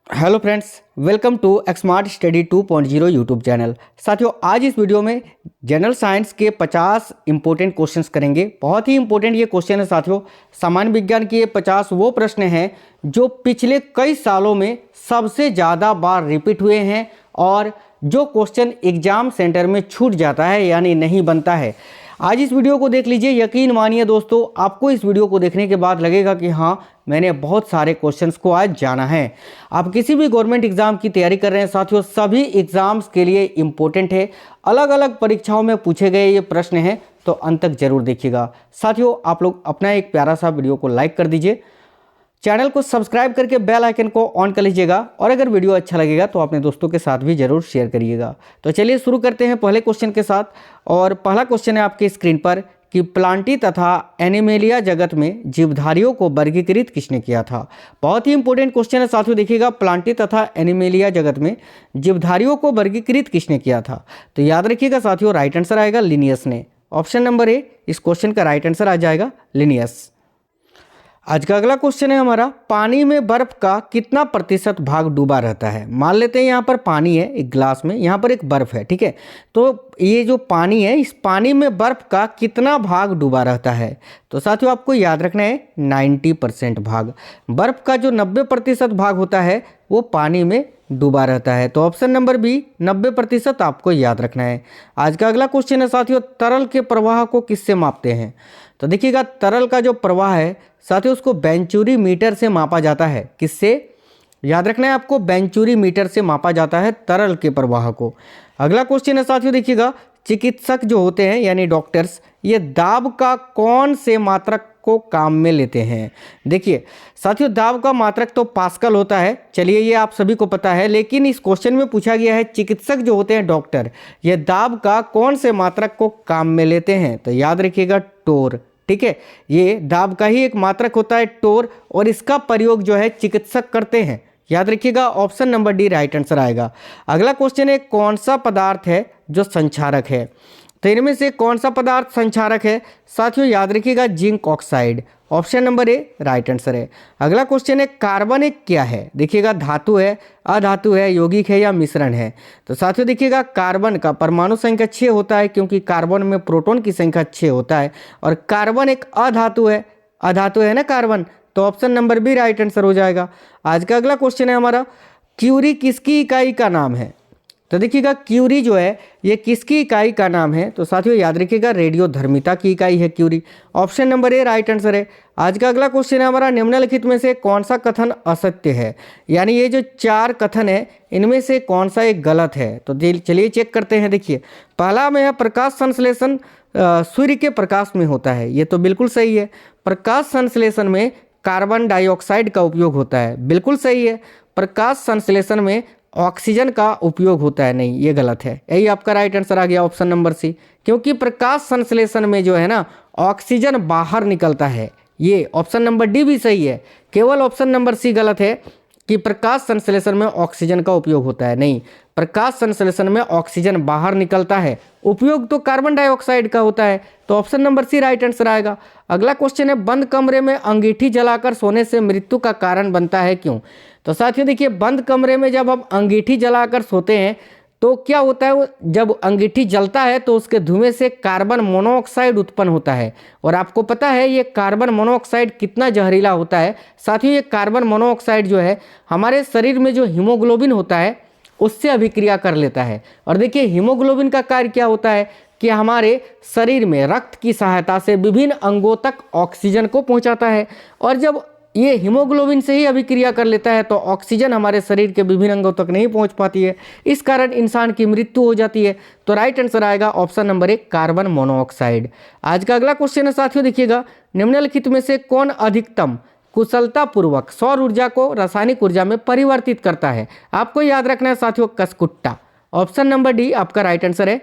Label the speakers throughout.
Speaker 1: Hello friends, welcome to smart study 2.0 YouTube channel. साथियों, आज इस वीडियो में जनरल साइंस के 50 इंपॉर्टेंट क्वेश्चंस करेंगे। बहुत ही इंपॉर्टेंट ये क्वेश्चन है साथियों। सामान्य विज्ञान के ये 50 वो प्रश्न हैं जो पिछले कई सालों में सबसे ज़्यादा बार रिपीट हुए हैं और जो क्वेश्चन एग्जाम सेंटर में छूट जाता है यानी नहीं बनता है। आज इस वीडियो को देख लीजिए। यकीन मानिए दोस्तों, आपको इस वीडियो को देखने के बाद लगेगा कि हाँ, मैंने बहुत सारे क्वेश्चंस को आज जाना है। आप किसी भी गवर्नमेंट एग्जाम की तैयारी कर रहे हैं साथियों, सभी एग्जाम्स के लिए इम्पोर्टेंट है। अलग अलग परीक्षाओं में पूछे गए ये प्रश्न हैं, तो अंत तक जरूर देखिएगा। साथियों, आप लोग अपना एक प्यारा सा वीडियो को लाइक कर दीजिए, चैनल को सब्सक्राइब करके बेल आइकन को ऑन कर लीजिएगा और अगर वीडियो अच्छा लगेगा तो अपने दोस्तों के साथ भी जरूर शेयर करिएगा। तो चलिए शुरू करते हैं पहले क्वेश्चन के साथ। और पहला क्वेश्चन है आपके स्क्रीन पर कि प्लांटी तथा एनिमेलिया जगत में जीवधारियों को वर्गीकृत किसने किया था। बहुत ही इंपॉर्टेंट क्वेश्चन है साथियों। देखिएगा, प्लांटी तथा एनिमेलिया जगत में जीवधारियों को वर्गीकृत किसने किया था। तो याद रखिएगा साथियों, राइट आंसर आएगा लिनियस ने। ऑप्शन नंबर ए इस क्वेश्चन का राइट आंसर आ जाएगा लिनियस। आज का अगला क्वेश्चन है हमारा, पानी में बर्फ का कितना प्रतिशत भाग डूबा रहता है। मान लेते हैं यहाँ पर पानी है एक गिलास में, यहाँ पर एक बर्फ है, ठीक है। तो ये जो पानी है, इस पानी में बर्फ का कितना भाग डूबा रहता है। तो साथियों, आपको याद रखना है 90% भाग। बर्फ का जो 90% भाग होता है वो पानी में डूबा रहता है। तो ऑप्शन नंबर बी 90% आपको याद रखना है। आज का अगला क्वेश्चन है साथियों, तरल के प्रवाह को किससे मापते हैं। तो देखिएगा, तरल का जो प्रवाह है साथियों, उसको बेंचुरी मीटर से मापा जाता है। किससे? याद रखना है आपको, बेंचुरी मीटर से मापा जाता है तरल के प्रवाह को। अगला क्वेश्चन है साथियों, देखिएगा, चिकित्सक जो होते हैं यानी डॉक्टर्स, ये दाब का कौन से मात्रक को काम में लेते हैं। देखिए साथियों, दाब का मात्रक तो पास्कल होता है, चलिए ये आप सभी को पता है, लेकिन इस क्वेश्चन में पूछा गया है चिकित्सक जो होते हैं डॉक्टर, ये दाब का कौन से मात्रक को काम में लेते हैं। तो याद रखिएगा टोर, ठीक है। ये दाब का ही एक मात्रक होता है टोर, और इसका प्रयोग जो है चिकित्सक करते हैं। याद रखिएगा, option number D right answer आएगा। अगला क्वेश्चन है, कौन सा पदार्थ है जो संक्षारक है। तो इनमें से कौन सा पदार्थ संक्षारक है। साथियों याद रखिएगा, zinc oxide. Option number A right answer है। अगला क्वेश्चन है, कार्बन एक क्या है। देखिएगा, धातु है, अधातु है, यौगिक है या मिश्रण है। तो साथियों देखिएगा, कार्बन का परमाणु संख्या 6 होता है, क्योंकि कार्बन में प्रोटॉन की संख्या 6 होता है, और कार्बन एक अधातु है, अधातु है ना कार्बन। तो option number B right answer हो जाएगा। आज का अगला क्वेश्चन है हमारा, क्यूरी किसकी इकाई का नाम है। तो देखिएगा, क्यूरी जो है ये किसकी इकाई का नाम है। तो साथियों याद रखिएगा, रेडियोधर्मिता की इकाई है curie. Option number A right answer है। आज का अगला क्वेश्चन है हमारा, निम्नलिखित में से कौन सा कथन असत्य है। यानी ये जो 4 कथन है, इनमें से कौन सा एक गलत है। तो चलिए चेक करते हैं। देखिए, पहला में है प्रकाश संश्लेषण सूर्य के प्रकाश में होता है। ये तो बिल्कुल सही है। प्रकाश संश्लेषण में कार्बन डाइऑक्साइड का उपयोग होता है, बिल्कुल सही है। प्रकाश संश्लेषण में ऑक्सीजन का उपयोग होता है, नहीं, ये गलत है। यही आपका राइट आंसर आ गया, ऑप्शन नंबर सी। क्योंकि प्रकाश संश्लेषण में जो है ना, ऑक्सीजन बाहर निकलता है। ये ऑप्शन नंबर डी भी सही है, केवल ऑप्शन नंबर सी गलत है कि प्रकाश संश्लेषण में ऑक्सीजन का उपयोग होता है। नहीं, प्रकाश संश्लेषण में ऑक्सीजन बाहर निकलता है, उपयोग तो कार्बन डाइऑक्साइड का होता है। तो option number C right answer आएगा। अगला क्वेश्चन है, बंद कमरे में अंगीठी जलाकर सोने से मृत्यु का कारण बनता है, क्यों। तो साथियों देखिए, बंद कमरे में जब हम अंगीठी जलाकर सोते हैं तो क्या होता है, जब अंगीठी जलता है तो उसके धुएं से कार्बन मोनोऑक्साइड उत्पन्न होता है। और आपको पता है ये कार्बन मोनोऑक्साइड कितना जहरीला होता है। साथियों, ये कार्बन मोनोऑक्साइड जो है हमारे शरीर में जो हीमोग्लोबिन होता है उससे अभिक्रिया कर लेता है। और देखिए, हीमोग्लोबिन का कार्य क्या होता है कि हमारे शरीर में रक्त की सहायता से विभिन्न अंगों तक ऑक्सीजन को पहुंचाता है। और जब ये हीमोग्लोबिन से ही अभिक्रिया कर लेता है तो ऑक्सीजन हमारे शरीर के विभिन्न अंगों तक नहीं पहुंच पाती है, इस कारण इंसान की मृत्यु हो जाती है। तो राइट आंसर आएगा ऑप्शन नंबर 1 कार्बन मोनोऑक्साइड। आज का अगला क्वेश्चन है साथियों, देखिएगा, निम्नलिखित में से कौन अधिकतम कुशलतापूर्वक सौर ऊर्जा को रासायनिक ऊर्जा में परिवर्तित करता है। आपको याद रखना है साथियों, कसकुट्टा। ऑप्शन नंबर डी आपका राइट आंसर है।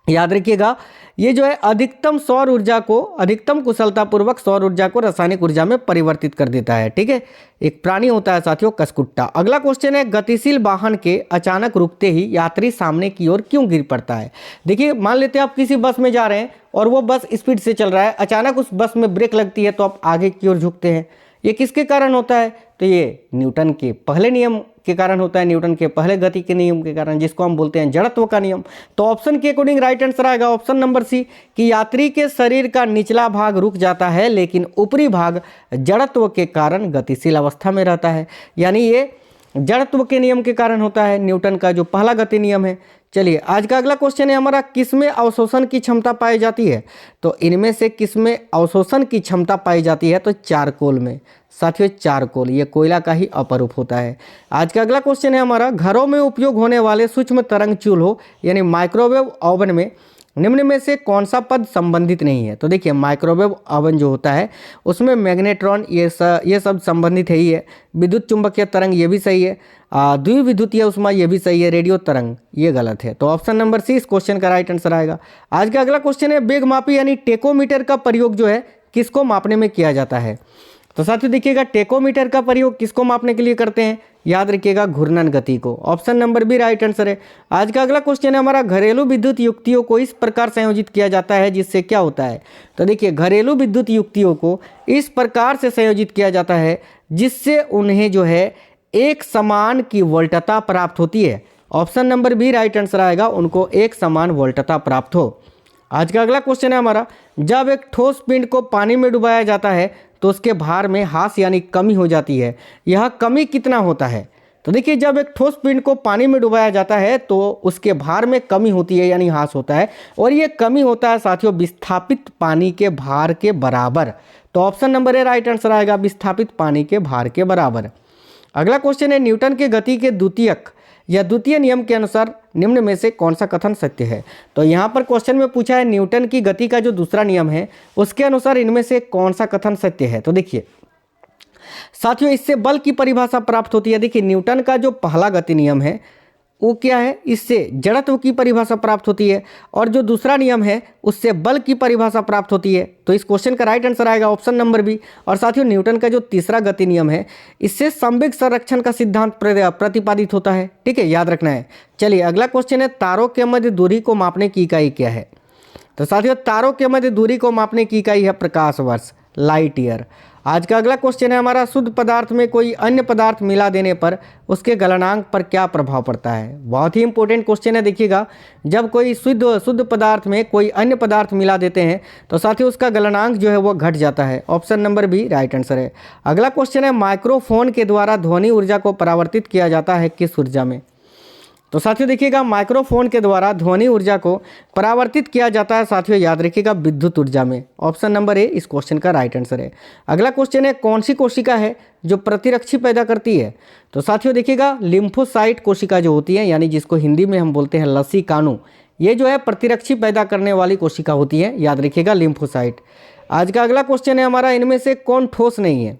Speaker 1: याद रखिएगा, ये जो है अधिकतम सौर ऊर्जा को, अधिकतम कुशलतापूर्वक सौर ऊर्जा को रासायनिक ऊर्जा में परिवर्तित कर देता है, ठीक है। एक प्राणी होता है साथियों, कसकुट्टा। अगला क्वेश्चन है, गतिशील वाहन के अचानक रुकते ही यात्री सामने की ओर क्यों गिर पड़ता है। देखिए, मान लेते हैं आप किसी बस में जा रहे हैं और वो बस स्पीड से चल रहा है, अचानक उस बस में ब्रेक लगती है तो आप आगे की ओर झुकते हैं। ये किसके कारण होता है। तो ये न्यूटन के पहले नियम के कारण होता है, न्यूटन के पहले गति के नियम के कारण, जिसको हम बोलते हैं जड़त्व का नियम। तो ऑप्शन के अकॉर्डिंग राइट आंसर आएगा ऑप्शन नंबर सी कि यात्री के शरीर का निचला भाग रुक जाता है लेकिन ऊपरी भाग जड़त्व के कारण गतिशील अवस्था में रहता है। यानी ये जड़त्व के नियम के कारण होता है, न्यूटन का जो पहला गति नियम है। चलिए आज का अगला क्वेश्चन है हमारा, किसमें अवशोषण की क्षमता पाई जाती है? तो इनमें से किसमें अवशोषण की क्षमता पाई जाती है? तो चारकोल में। साथियों चारकोल ये कोयला का ही अपरूप होता है। आज का अगला क्वेश्चन है हमारा, घरों में उपयोग होने वाले सूक्ष्म तरंग चूल्हों यानी माइक्रोवेव ओवन में निम्न में से कौन सा पद संबंधित नहीं है? तो देखिए माइक्रोवेव ओवन जो होता है उसमें मैग्नेट्रॉन ये सब संबंधित है ही है। विद्युत चुंबकीय तरंग ये भी सही है, द्विविद्युतीय उष्मा ये भी सही है, रेडियो तरंग ये गलत है। तो ऑप्शन नंबर सी इस क्वेश्चन का राइट आंसर आएगा। आज का अगला क्वेश्चन है, वेगमापी यानी टेकोमीटर का प्रयोग जो है किसको मापने में किया जाता है? तो साथियों देखिएगा टेकोमीटर का प्रयोग किसको मापने के लिए करते हैं? याद रखिएगा घूर्णन गति को। Option number B right answer है। आज का अगला क्वेश्चन है हमारा, घरेलू विद्युत युक्तियों को इस प्रकार संयोजित किया जाता है जिससे क्या होता है? तो देखिए घरेलू विद्युत युक्तियों को इस प्रकार से संयोजित किया जाता है जिससे उन्हें जो है एक समान की वोल्टता प्राप्त होती है। Option number B right answer आएगा, उनको एक समान वोल्टता प्राप्त हो। आज का अगला क्वेश्चन है हमारा, जब एक ठोस पिंड को पानी में डुबाया जाता है तो उसके भार में ह्रास यानी कमी हो जाती है। यह कमी कितना होता है? तो देखिए जब एक ठोस पिंड को पानी में डुबाया जाता है तो उसके भार में कमी होती है यानी ह्रास होता है, और ये कमी होता है साथियों विस्थापित पानी के भार के बराबर। तो option number A right answer आएगा, विस्थापित पानी के भार के बराबर। अगला क्वेश्चन है, न्यूटन के गति के द्वितीय नियम के अनुसार निम्न में से कौन सा कथन सत्य है? तो यहाँ पर क्वेश्चन में पूछा है न्यूटन की गति का जो दूसरा नियम है उसके अनुसार इनमें से कौन सा कथन सत्य है? तो देखिए साथियों इससे बल की परिभाषा प्राप्त होती है। देखिए न्यूटन का जो पहला गति नियम है वो क्या है? इससे जड़त्व की परिभाषा प्राप्त होती है, और जो दूसरा नियम है उससे बल की परिभाषा प्राप्त होती है। तो इस क्वेश्चन का राइट आंसर आएगा ऑप्शन नंबर बी। और साथियों न्यूटन का जो तीसरा गति नियम है इससे संवेग संरक्षण का सिद्धांत प्रतिपादित होता है। ठीक है, याद रखना है। चलिए अगला क्वेश्चन है, तारों के मध्य दूरी को मापने की इकाई क्या है? तो साथियों तारों के मध्य दूरी को मापने की इकाई है प्रकाश वर्ष, लाइट ईयर। आज का अगला क्वेश्चन है हमारा, शुद्ध पदार्थ में कोई अन्य पदार्थ मिला देने पर उसके गलनांक पर क्या प्रभाव पड़ता है? बहुत ही इंपॉर्टेंट क्वेश्चन है। देखिएगा जब कोई शुद्ध पदार्थ में कोई अन्य पदार्थ मिला देते हैं तो साथियों उसका गलनांक जो है वो घट जाता है। Option number B right answer है। अगला क्वेश्चन है, माइक्रोफोन के द्वारा ध्वनि ऊर्जा को परावर्तित किया जाता है किस ऊर्जा में? तो साथियों देखिएगा माइक्रोफोन के द्वारा ध्वनि ऊर्जा को परावर्तित किया जाता है साथियों, याद रखिएगा विद्युत ऊर्जा में। ऑप्शन नंबर ए इस क्वेश्चन का राइट आंसर है। अगला क्वेश्चन है, कौन सी कोशिका है जो प्रतिरक्षी पैदा करती है? तो साथियों देखिएगा लिम्फोसाइट कोशिका जो होती है, यानी जिसको हिंदी में हम बोलते हैं लसीकाणु, ये जो है प्रतिरक्षी पैदा करने वाली कोशिका होती है, याद रखिएगा लिम्फोसाइट। आज का अगला क्वेश्चन है हमारा, इनमें से कौन ठोस नहीं है?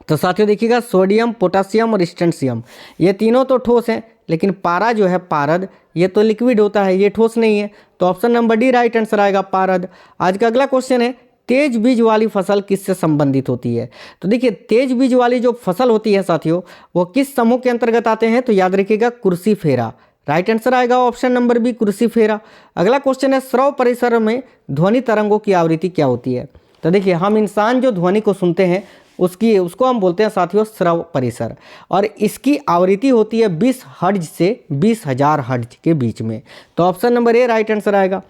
Speaker 1: तो साथियों देखिएगा सोडियम, पोटासियम और स्ट्रोंशियम ये तीनों तो ठोस हैं, लेकिन पारा जो है पारद ये तो लिक्विड होता है, ये ठोस नहीं है। तो option number D right answer आएगा, पारद। आज का अगला क्वेश्चन है, तेज बीज वाली फसल किससे संबंधित होती है? तो देखिए तेज बीज वाली जो फसल होती है साथियों वो किस समूह के अंतर्गत आते हैं? तो याद रखिएगा क्रूसीफेरा। राइट आंसर आएगा ऑप्शन नंबर बी क्रूसीफेरा। अगला क्वेश्चन है, श्रव परिसर में ध्वनि तरंगों की आवृत्ति क्या होती है? तो देखिए हम इंसान जो ध्वनि को सुनते हैं उसको हम बोलते हैं साथियों श्रव परिसर, और इसकी आवृत्ति होती है 20 हर्ट्ज से 20,000 हर्ट्ज के बीच में। तो option number A right answer आएगा।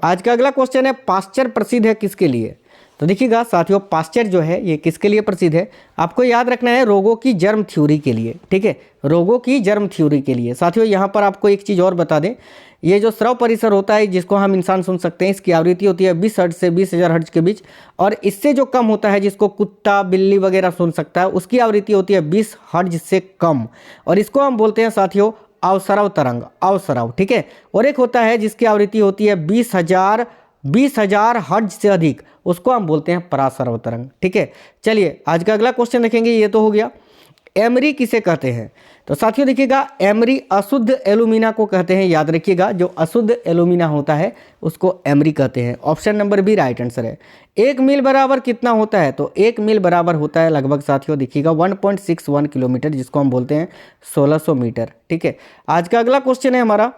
Speaker 1: आज का अगला क्वेश्चन है, पाश्चर प्रसिद्ध है किसके लिए? तो देखिएगा साथियों पाश्चर जो है ये किसके लिए प्रसिद्ध है? आपको याद रखना है रोगों की जर्म थ्योरी के लिए। ठीक है, रोगों की जर्म थ्योरी के लिए। साथियों यहाँ पर आपको एक चीज़ और बता दें, ये जो श्रव परिसर होता है जिसको हम इंसान सुन सकते हैं इसकी आवृत्ति होती है 20 हर्ट्ज से 20,000 हर्ट्ज के बीच, और इससे जो कम होता है जिसको कुत्ता बिल्ली वगैरह सुन सकता है उसकी आवृत्ति होती है 20 हर्ट्ज से कम, और इसको हम बोलते हैं साथियों अवसरव तरंग, अवसरव। ठीक है, और एक होता है जिसकी आवृत्ति होती है 20,000 हर्ट्ज से अधिक, उसको हम बोलते हैं परासरव तरंग। ठीक है, चलिए आज का अगला क्वेश्चन देखेंगे, ये तो हो गया। एमरी किसे कहते हैं? तो साथियों देखिएगा एमरी अशुद्ध एल्यूमिना को कहते हैं, याद रखिएगा जो अशुद्ध एल्यूमिना होता है उसको एमरी कहते हैं। Option number B right answer है। 1 मील बराबर कितना होता है? तो 1 मील बराबर होता है लगभग साथियों देखिएगा 1.61 किलोमीटर, जिसको हम बोलते हैं 1600 मीटर। ठीक है, आज का अगला क्वेश्चन है हमारा,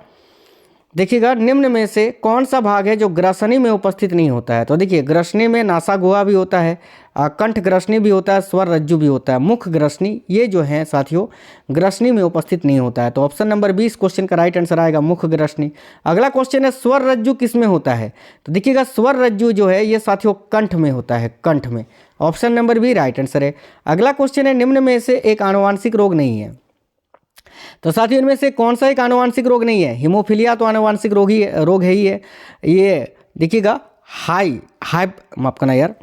Speaker 1: देखिएगा निम्न में से कौन सा भाग है जो ग्रसनी में उपस्थित नहीं होता है। तो देखिए ग्रसनी में नासा गुहा भी होता है, कंठ ग्रसनी भी होता है, स्वर रज्जु भी होता है। मुख ग्रसनी ये जो है साथियों ग्रसनी में उपस्थित नहीं होता है। तो ऑप्शन नंबर 20 क्वेश्चन का राइट आंसर आएगा मुख ग्रसनी। अगला क्वेश्चन है स्वर रज्जु किस में होता है। तो देखिएगा स्वर रज्जु जो है ये साथियों कंठ में होता है, कंठ में। Option number B right answer है। अगला क्वेश्चन है निम्न में से एक आनुवांशिक रोग नहीं है। तो साथियों इनमें से कौन सा एक आनुवांशिक रोग नहीं है। हीमोफीलिया तो आनुवांशिक रोग है ही है। ये देखिएगा माफ करना यार,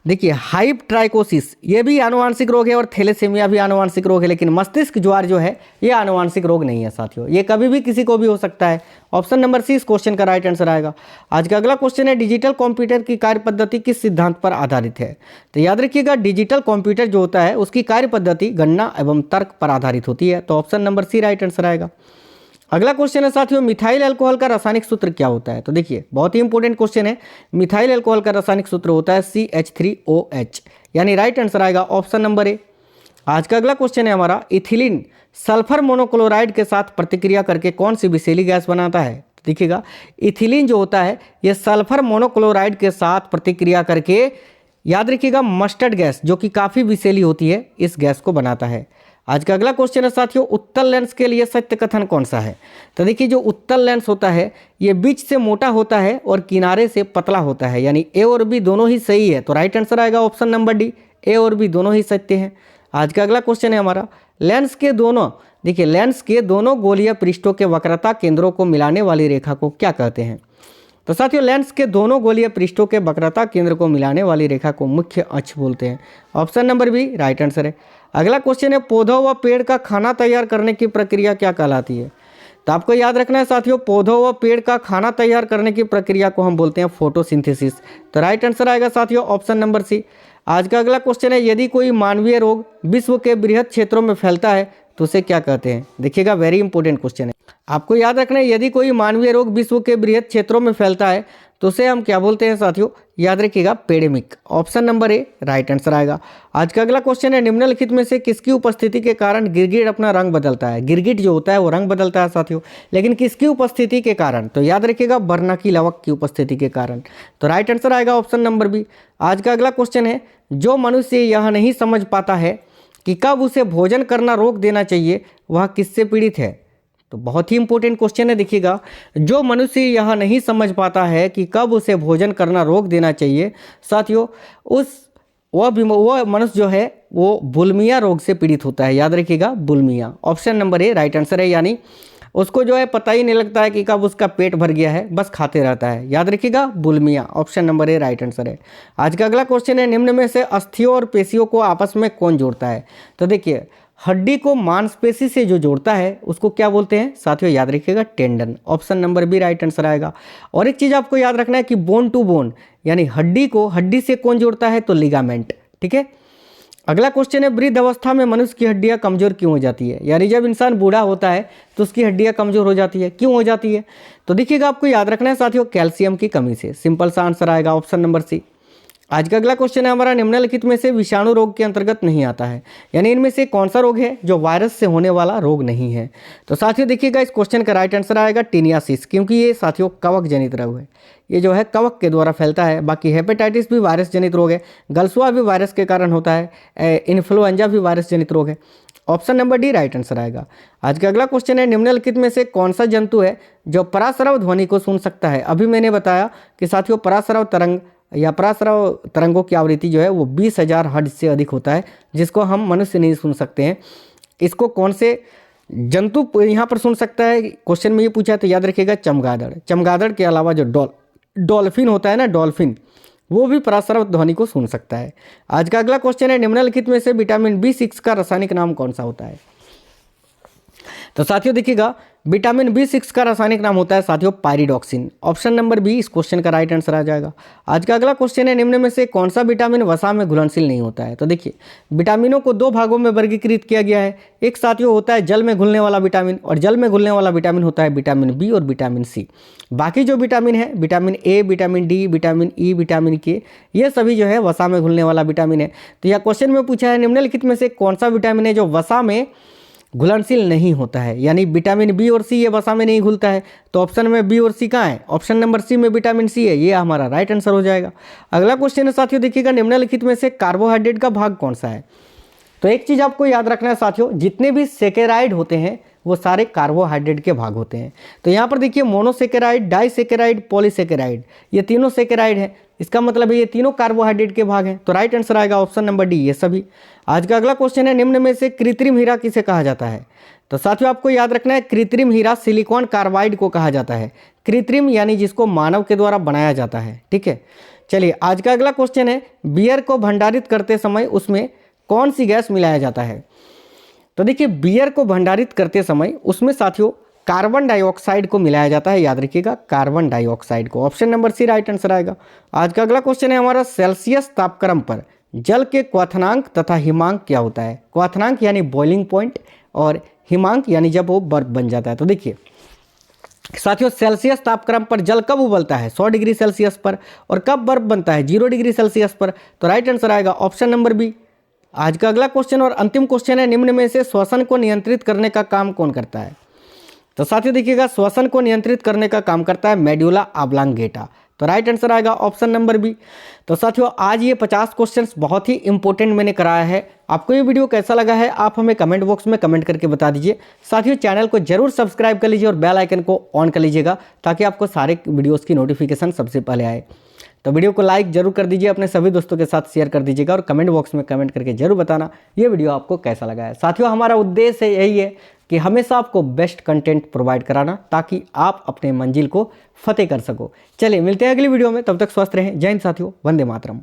Speaker 1: देखिए हाइपट्राइकोसिस ये भी आनुवांशिक रोग है और थैलेसीमिया भी आनुवांशिक रोग है, लेकिन मस्तिष्क ज्वार जो है ये आनुवांशिक रोग नहीं है साथियों, ये कभी भी किसी को भी हो सकता है। ऑप्शन नंबर सी इस क्वेश्चन का राइट आंसर आएगा। आज का अगला क्वेश्चन है डिजिटल कंप्यूटर की कार्य पद्धति किस सिद्धांत पर आधारित है। तो याद रखिएगा डिजिटल कंप्यूटर जो होता है उसकी कार्य पद्धति गणना एवं तर्क पर आधारित होती है। तो option number C right answer आएगा। अगला क्वेश्चन है साथियों मिथाइल अल्कोहल का रासायनिक सूत्र क्या होता है। तो देखिए बहुत ही इंपॉर्टेंट क्वेश्चन है। मिथाइल अल्कोहल का रासायनिक सूत्र होता है CH3OH, यानी राइट आंसर आएगा ऑप्शन नंबर ए। आज का अगला क्वेश्चन है हमारा इथिलीन सल्फर मोनोक्लोराइड के साथ प्रतिक्रिया करके कौन सी विषैली गैस बनाता है। तो देखिएगा इथिलीन जो होता है ये सल्फर मोनोक्लोराइड के साथ प्रतिक्रिया करके याद रखिएगा मस्टर्ड गैस जो कि काफ़ी विषैली होती है इस गैस को बनाता है। आज का अगला क्वेश्चन है साथियों उत्तल लेंस के लिए सत्य कथन कौन सा है। तो देखिए जो उत्तल लेंस होता है ये बीच से मोटा होता है और किनारे से पतला होता है, यानी ए और बी दोनों ही सही है। तो राइट आंसर आएगा ऑप्शन नंबर डी, ए और बी दोनों ही सत्य हैं। आज का अगला क्वेश्चन है हमारा लेंस के दोनों, देखिए लेंस के दोनों गोलीय पृष्ठों के वक्रता केंद्रों को मिलाने वाली रेखा को क्या कहते हैं। तो साथियों लेंस के दोनों गोलीय पृष्ठों के वक्रता केंद्र को मिलाने वाली रेखा को मुख्य अक्ष बोलते हैं। Option number B right answer है। अगला क्वेश्चन है पौधों व पेड़ का खाना तैयार करने की प्रक्रिया क्या कहलाती है। तो आपको याद रखना है साथियों पौधों व पेड़ का खाना तैयार करने की प्रक्रिया को हम बोलते हैं फोटोसिंथेसिस। तो राइट आंसर आएगा साथियों ऑप्शन नंबर सी। आज का अगला क्वेश्चन है यदि कोई मानवीय रोग विश्व के बृहद क्षेत्रों में फैलता है तो उसे क्या कहते हैं। देखिएगा वेरी इंपॉर्टेंट क्वेश्चन है, आपको याद रखना है यदि कोई मानवीय रोग विश्व के बृहद क्षेत्रों में फैलता है तो उसे हम क्या बोलते हैं साथियों, याद रखिएगा pandemic. Option number A right answer आएगा। आज का अगला क्वेश्चन है निम्नलिखित में से किसकी उपस्थिति के कारण गिरगिट अपना रंग बदलता है। गिरगिट जो होता है वो रंग बदलता है साथियों, लेकिन किसकी उपस्थिति के कारण। तो याद रखिएगा बर्नाकी लवक की उपस्थिति के कारण। तो राइट आंसर आएगा ऑप्शन नंबर बी। आज का अगला क्वेश्चन है जो मनुष्य यह नहीं समझ पाता है कि कब उसे भोजन करना रोक देना चाहिए वह किससे पीड़ित है। तो बहुत ही इंपॉर्टेंट क्वेश्चन है, देखिएगा जो मनुष्य यह नहीं समझ पाता है कि कब उसे भोजन करना रोक देना चाहिए साथियों वह मनुष्य जो है वो बुलिमिया रोग से पीड़ित होता है। याद रखिएगा bulimia. Option number A right answer है, यानी उसको जो है पता ही नहीं लगता है कि कब उसका पेट भर गया है, बस खाते रहता है। याद रखिएगा bulimia. Option number A right answer है। आज का अगला क्वेश्चन है निम्न में से अस्थियों और पेशियों को आपस में कौन जोड़ता है। तो देखिए हड्डी को मांसपेशी से जो जोड़ता है उसको क्या बोलते हैं साथियों, याद रखिएगा tendon. Option number B right answer आएगा। और एक चीज़ आपको याद रखना है कि बोन टू बोन यानी हड्डी को हड्डी से कौन जोड़ता है, तो लिगामेंट। ठीक है। अगला क्वेश्चन है वृद्ध अवस्था में मनुष्य की हड्डियां कमजोर क्यों हो जाती है। यानी जब इंसान बूढ़ा होता है तो उसकी हड्डियां कमजोर हो जाती है, क्यों हो जाती है। तो देखिएगा आपको याद रखना है साथियों कैल्शियम की कमी से। सिंपल सा आंसर आएगा ऑप्शन नंबर सी। आज का अगला क्वेश्चन है हमारा निम्नलिखित में से विषाणु रोग के अंतर्गत नहीं आता है, यानी इनमें से कौन सा रोग है जो वायरस से होने वाला रोग नहीं है। तो साथियों देखिएगा इस क्वेश्चन का राइट आंसर आएगा टीनियासिस, क्योंकि ये साथियों कवक जनित रोग है, ये जो है कवक के द्वारा फैलता है। बाकी हेपेटाइटिस भी वायरस जनित रोग है, गलसुआ भी वायरस के कारण होता है, इन्फ्लुएंजा भी वायरस जनित रोग है। Option number D right answer आएगा। आज का अगला क्वेश्चन है निम्नलिखित में से कौन सा जंतु है जो पराश्रव ध्वनि को सुन सकता है। अभी मैंने बताया कि साथियों पराश्रव तरंग या पराश्रव तरंगों की आवृत्ति जो है वो 20,000 हर्ट्ज से अधिक होता है, जिसको हम मनुष्य नहीं सुन सकते हैं। इसको कौन से जंतु यहाँ पर सुन सकता है, क्वेश्चन में ये पूछा है, तो याद रखिएगा चमगादड़। चमगादड़ के अलावा जो डॉल्फिन होता है ना, डॉल्फिन, वो भी पराश्रव ध्वनि को सुन सकता है। आज का अगला क्वेश्चन है निम्नलिखित में से विटामिन B6 का रासायनिक नाम कौन सा होता है। तो साथियों देखिएगा विटामिन B6 का रासायनिक नाम होता है साथियों पायरिडॉक्सिन। ऑप्शन नंबर बी इस क्वेश्चन का राइट आंसर आ जाएगा। आज का अगला क्वेश्चन है निम्न में से कौन सा विटामिन वसा में घुलनशील नहीं होता है। तो देखिए विटामिनों को दो भागों में वर्गीकृत किया गया है। एक साथियों होता है जल में घुलने वाला विटामिन, और जल में घुलने वाला विटामिन होता है विटामिन बी और विटामिन सी। बाकी जो विटामिन है vitamin A, vitamin D, vitamin E, vitamin के, ये सभी जो है वसा में घुलने वाला विटामिन है। तो यह क्वेश्चन में पूछा है निम्नलिखित में से कौन सा विटामिन है जो वसा में घुलनशील नहीं होता है, यानी विटामिन बी और सी ये वसा में नहीं घुलता है। तो ऑप्शन में बी और सी कहाँ है? ऑप्शन नंबर सी में विटामिन सी है, ये हमारा राइट आंसर हो जाएगा। अगला क्वेश्चन है साथियों, देखिएगा निम्नलिखित में से कार्बोहाइड्रेट का भाग कौन सा है? तो एक चीज़ आपको याद रखना है साथियों, जितने भी सेकेराइड होते हैं वो सारे कार्बोहाइड्रेट के भाग होते हैं। तो यहाँ पर देखिए मोनोसेकेराइड, डाइसेकेराइड, पॉलीसेकेराइड, ये तीनों सेकेराइड हैं, इसका मतलब है ये तीनों कार्बोहाइड्रेट के भाग हैं। तो राइट आंसर आएगा ऑप्शन नंबर डी, ये सभी। आज का अगला क्वेश्चन है, निम्न में से कृत्रिम हीरा किसे कहा जाता है? तो साथियों आपको याद रखना है, कृत्रिम हीरा सिलिकॉन कार्बाइड को कहा जाता है। कृत्रिम यानी जिसको मानव के द्वारा बनाया जाता है, ठीक है। चलिए आज का अगला क्वेश्चन है, बियर को भंडारित करते समय उसमें कौन सी गैस मिलाया जाता है? तो देखिए बियर को भंडारित करते समय उसमें साथियों कार्बन डाइऑक्साइड को मिलाया जाता है, याद रखिएगा कार्बन डाइऑक्साइड को। Option number C right answer आएगा। आज का अगला क्वेश्चन है हमारा, सेल्सियस तापक्रम पर जल के क्वथनांक तथा हिमांक क्या होता है? क्वथनांक यानी बॉइलिंग पॉइंट और हिमांक यानी जब वो बर्फ बन जाता है। तो देखिए साथियों सेल्सियस तापक्रम पर जल कब उबलता है? 100 डिग्री सेल्सियस पर। और कब बर्फ बनता है? 0 डिग्री सेल्सियस पर। तो राइट आंसर आएगा ऑप्शन नंबर बी। आज का अगला क्वेश्चन और अंतिम क्वेश्चन है, निम्न में से श्वसन को नियंत्रित करने का काम कौन करता है? तो साथियों देखिएगा श्वसन को नियंत्रित करने का काम करता है मेडुला ऑब्लांगेटा। तो राइट आंसर आएगा ऑप्शन नंबर बी। तो साथियों आज ये 50 क्वेश्चंस बहुत ही इंपॉर्टेंट मैंने कराया है। आपको ये वीडियो कैसा लगा है आप हमें कमेंट बॉक्स में कमेंट करके बता दीजिए। साथियों चैनल को जरूर सब्सक्राइब कर लीजिए और बेल आइकन को ऑन कर लीजिएगा ताकि आपको सारे वीडियोज़ की नोटिफिकेशन सबसे पहले आए। तो वीडियो को लाइक जरूर कर दीजिए, अपने सभी दोस्तों के साथ शेयर कर दीजिएगा और कमेंट बॉक्स में कमेंट करके जरूर बताना ये वीडियो आपको कैसा लगा है। साथियों हमारा उद्देश्य यही है कि हमेशा आपको बेस्ट कंटेंट प्रोवाइड कराना ताकि आप अपने मंजिल को फतेह कर सको। चलिए मिलते हैं अगली वीडियो में, तब तक स्वस्थ रहें। जय हिंद साथियों, वंदे मातरम।